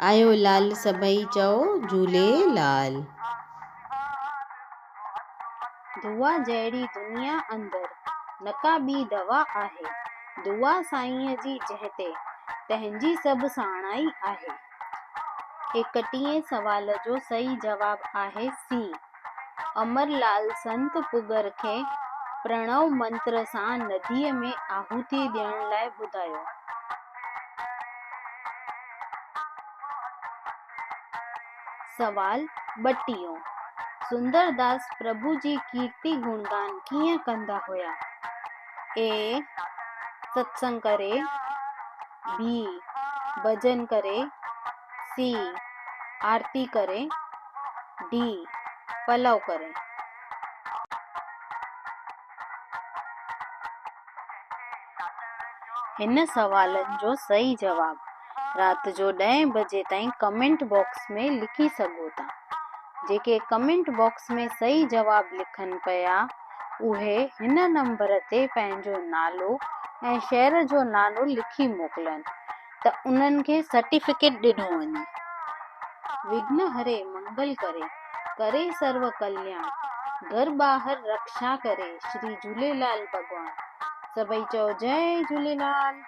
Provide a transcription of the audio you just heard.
आयो लाल सभई चओ झूलेलाल। दुआ जहिड़ी दुनिया अंदर नका ॿी दवा आहे। दुआ साईंअ जी जंहिंते तंहिंजी सभु साणाई आहे। 31 सवाल जो सही जवाब आहे सी। अमरलाल संत पुगर खे प्रणव मंत्र सां नदीअ में आहुति ॾियण लाइ ॿुधायो। सवाल 32 सुंदरदास प्रभु जी कीर्ति गुणगान कीअं कंदा हुया। ए सत्संग करे, बी भजन करे, सी आरती करे, डी पलव करे। हिन सवालनि जो सही जवाब रात जो 10 बजे ताईं कमेंट बॉक्स में लिखी सघो था। जेके कमेंट बॉक्स में सही जवाब लिखनि पिया उहे हिन नंबर ते पंहिंजो नालो ऐं शहर जो नालो लिखी मोकिलनि त उन्हनि खे सर्टिफिकेट ॾिनो वञे। विघ्न हरे मंगल करे, करे सर्व कल्याण, घर ॿाहिर रक्षा करे श्री झूलेलाल भॻवान। सभई चओ जय झूलेलाल।